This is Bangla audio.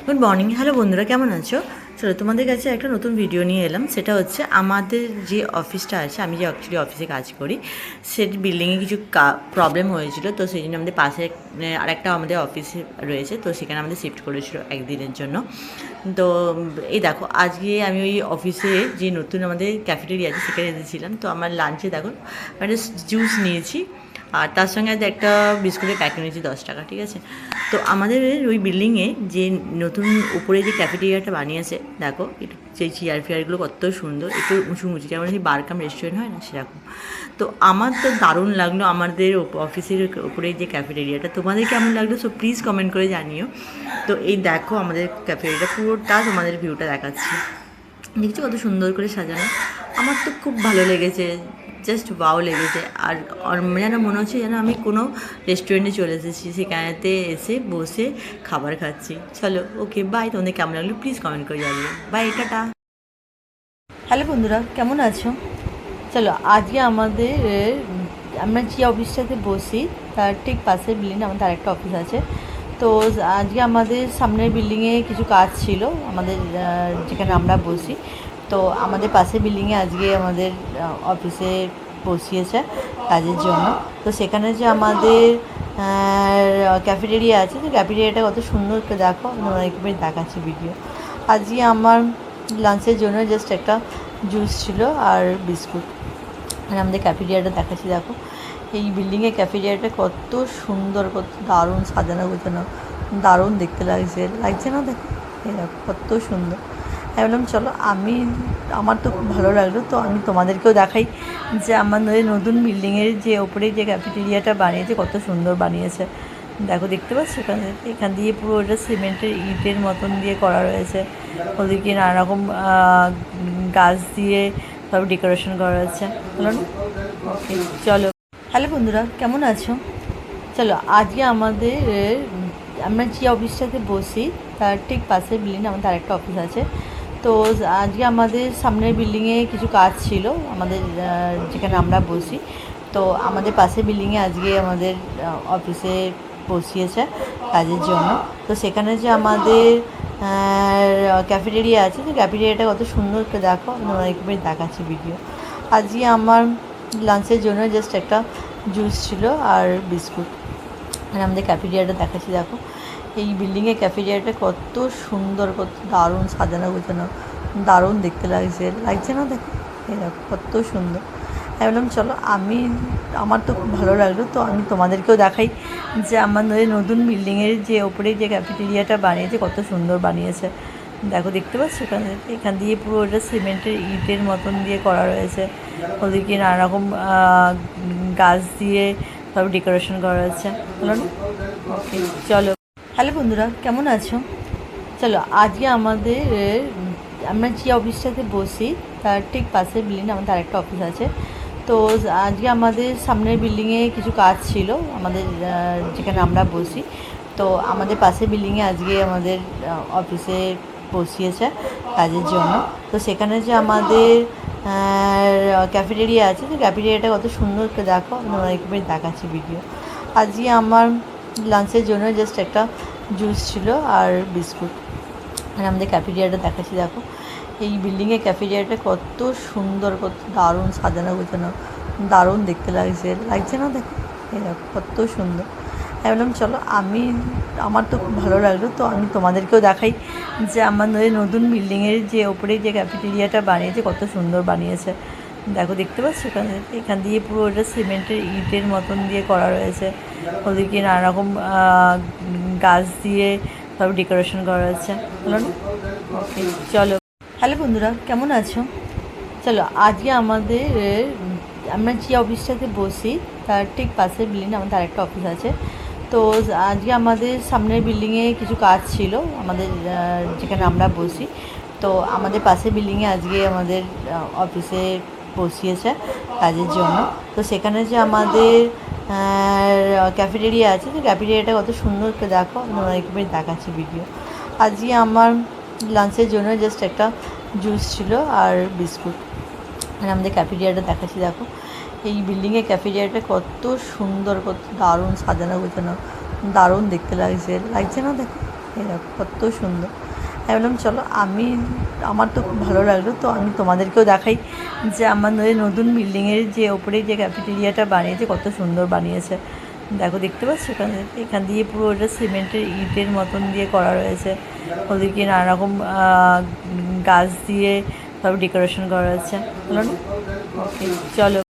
Good morning. হ্যালো বন্ধুরা, কেমন আছো? চলো তোমাদের কাছে একটা নতুন ভিডিও নিয়ে এলাম। সেটা হচ্ছে আমাদের যে অফিসটা আছে, আমি যে অ্যাকচুয়ালি অফিসে কাজ করি, সে বিল্ডিংয়ে কিছু প্রবলেম হয়েছিল। তো সেই জন্য আমাদের পাশে আরেকটা আমাদের অফিস রয়েছে, তো সেখানে আমাদের শিফট করেছিল একদিনের জন্য। তো এই দেখো, আজকে আমি ওই অফিসে যে নতুন আমাদের ক্যাফেটেরিয়া আছে সেখানে এসেছিলাম। তো আমার লাঞ্চে দেখো একটা জুস নিয়েছি, আর তার সঙ্গে একটা বিস্কুটের প্যাকেট নিয়েছি 10 টাকা, ঠিক আছে। তো আমাদের ওই বিল্ডিংয়ে যে নতুন উপরে যে ক্যাফেটেরিয়াটা বানিয়েছে, দেখো এটা সেই চেয়ার ফেয়ারগুলো কত সুন্দর, একটু উঁচু উঁচু, যেমন সেই বারকাম রেস্টুরেন্ট হয় না সেরকম। তো আমার তো দারুণ লাগলো আমাদের অফিসের উপরে যে ক্যাফেটেরিয়াটা। তোমাদের কেমন লাগলো সো প্লিজ কমেন্ট করে জানিও। তো এই দেখো আমাদের ক্যাফেটেরিয়াটা পুরোটা তোমাদের ভিউটা দেখাচ্ছি, দেখছি কত সুন্দর করে সাজানো। আমার তো খুব ভালো লেগেছে, জাস্ট ওয়াও লেগেছে। আর যেন মনে হচ্ছে যেন আমি কোনো রেস্টুরেন্টে চলে এসেছি, সেখানেতে এসে বসে খাবার খাচ্ছি। চলো, ওকে, বাই। তোমাদের কেমন লাগলো প্লিজ কমেন্ট করে জানিও। By, tata. হ্যালো বন্ধুরা, কেমন আছো? চলো, আজকে আমরা যে অফিসটাতে বসি তার ঠিক পাশের বিল্ডিংয়ে আমাদের আরেকটা অফিস আছে। তো আজকে আমাদের সামনের বিল্ডিংয়ে কিছু কাজ ছিল, আমাদের যেখানে আমরা বসি। তো আমাদের পাশের বিল্ডিংয়ে আজকে আমাদের অফিসে বসিয়েছে কাজের জন্য। তো সেখানে যে আমাদের ক্যাফেটেরিয়া আছে, তো ক্যাফেটেরিয়াটা কত সুন্দর করে দেখো, একবার দেখাচ্ছি ভিডিও। আজকে আমার লাঞ্চের জন্য জাস্ট একটা জুস ছিল আর বিস্কুট। আর আমাদের ক্যাফেটেরিয়াটা দেখাচ্ছি, দেখো এই বিল্ডিংয়ের ক্যাফেটেরিয়াটা কত সুন্দর, কত দারুণ সাজানো গোছানো, দারুণ দেখতে লাগছে না? দেখো এই দেখো কত সুন্দর। আমি বললাম চলো, আমার তো খুব ভালো লাগলো, তো আমি তোমাদেরকেও দেখাই যে আমাদের নতুন বিল্ডিংয়ের যে ওপরে যে ক্যাফেটেরিয়াটা বানিয়েছে কত সুন্দর বানিয়েছে। দেখো, দেখতে পাচ্ছ এখান দিয়ে পুরো ওটা সিমেন্টের ইটের মতন দিয়ে করা রয়েছে। ওদিকে নানা রকম গাছ দিয়ে সব ডেকোরেশন করা রয়েছে। হলো না? ওকে, চলো। হ্যালো বন্ধুরা, কেমন আছো? চলো, আজকে আমরা যে অফিসটাতে বসি তার ঠিক পাশের বিল্ডিংয়ে আমাদের আরেকটা অফিস আছে। তো আজকে আমাদের সামনের বিল্ডিংয়ে কিছু কাজ ছিল, আমাদের যেখানে আমরা বসি। তো আমাদের পাশের বিল্ডিংয়ে আজকে আমাদের অফিসে বসিয়েছে কাজের জন্য। তো সেখানে যে আমাদের ক্যাফেটেরিয়া আছে, তো ক্যাফেটেরিয়াটা কত সুন্দর করে দেখো, একবার দেখাচ্ছি ভিডিও। আজকে আমার লাঞ্চের জন্য জাস্ট একটা জুস ছিল আর বিস্কুট। আর আমাদের ক্যাফেটেরিয়াটা দেখাচ্ছি, দেখো এই বিল্ডিংয়ের ক্যাফেটেরিয়াটা কত সুন্দর, কত দারুণ সাজানো গোছানো, দারুণ দেখতে লাগছে না? দেখো এই দেখো কত সুন্দর। আমি বললাম চলো, আমার তো খুব ভালো লাগলো, তো আমি তোমাদেরকেও দেখাই যে আমাদের নতুন বিল্ডিংয়ের যে ওপরে যে ক্যাফেটেরিয়াটা বানিয়েছে কত সুন্দর বানিয়েছে। দেখো, দেখতে পাচ্ছ এখান দিয়ে পুরো ওটা সিমেন্টের ইটের মতন দিয়ে করা রয়েছে। ওদিকে নানা রকম গাছ দিয়ে সব ডেকোরেশন করা রয়েছে। হলো না? ওকে, চলো। হ্যালো বন্ধুরা, কেমন আছো? চলো, আজকে আমরা যে অফিসটাতে বসি তার ঠিক পাশের বিল্ডিংয়ে আমাদের আরেকটা অফিস আছে। তো আজকে আমাদের সামনের বিল্ডিংয়ে কিছু কাজ ছিল, আমাদের যেখানে আমরা বসি। তো আমাদের পাশের বিল্ডিংয়ে আজকে আমাদের অফিসে বসিয়েছে কাজের জন্য। তো সেখানে যে আমাদের ক্যাফেটেরিয়া আছে, তো ক্যাফেটেরিয়াটা কত সুন্দর করে দেখো, একবার দেখাচ্ছি ভিডিও। আজকে আমার লাঞ্চের জন্য জাস্ট একটা জুস ছিল আর বিস্কুট। আর আমাদের ক্যাফেটেরিয়াটা দেখাচ্ছি, দেখো এই বিল্ডিংয়ের ক্যাফেটেরিয়াটা কত সুন্দর, কত দারুণ সাজানো গোছানো, দারুণ দেখতে লাগছে না? দেখো এই দেখো কত সুন্দর। আমি বললাম চলো, আমার তো খুব ভালো লাগলো, তো আমি তোমাদেরকেও দেখাই যে আমাদের নতুন বিল্ডিংয়ের যে ওপরে যে ক্যাফেটেরিয়াটা বানিয়েছে কত সুন্দর বানিয়েছে। দেখো, দেখতে পাচ্ছ এখান দিয়ে পুরো ওটা সিমেন্টের ইটের মতন দিয়ে করা রয়েছে। ওদিকে নানা রকম গাছ দিয়ে সব ডেকোরেশন করা রয়েছে। হলো না? ওকে, চলো। হ্যালো বন্ধুরা, কেমন আছো? চলো, আজকে আমরা যে অফিসটাতে বসি তার ঠিক পাশের বিল্ডিংয়ে আমাদের আরেকটা অফিস আছে। তো আজকে আমাদের সামনের বিল্ডিংয়ে কিছু কাজ ছিল, আমাদের যেখানে আমরা বসি। তো আমাদের পাশের বিল্ডিংয়ে আজকে আমাদের অফিসে বসিয়েছে কাজের জন্য। তো সেখানে যে আমাদের ক্যাফেটেরিয়া আছে, তো ক্যাফেটেরিয়াটা কত সুন্দর করে দেখো, একবার দেখাচ্ছি ভিডিও। আজকে আমার লাঞ্চের জন্য জাস্ট একটা জুস ছিল আর বিস্কুট। আর আমাদের ক্যাফেটেরিয়াটা দেখাচ্ছি, দেখো এই বিল্ডিংয়ের ক্যাফেটেরিয়াটা কত সুন্দর, কত দারুণ সাজানো গোছানো, দারুণ দেখতে লাগছে না? দেখো এই দেখো কত সুন্দর। আমি বললাম চলো আমার তো খুব ভালো লাগলো, তো আমি তোমাদেরকেও দেখাই যে আমাদের নতুন বিল্ডিংয়ের যে ওপরে যে ক্যাফেটেরিয়াটা বানিয়েছে কত সুন্দর বানিয়েছে। দেখো দেখতে পাচ্ছ এখান দিয়ে পুরো ওটা সিমেন্টের ইটের মতন দিয়ে করা রয়েছে, ওদিকে নানা রকম গাছ দিয়ে সব ডেকোরেশন করা রয়েছে। বলো না? ওকে চলো।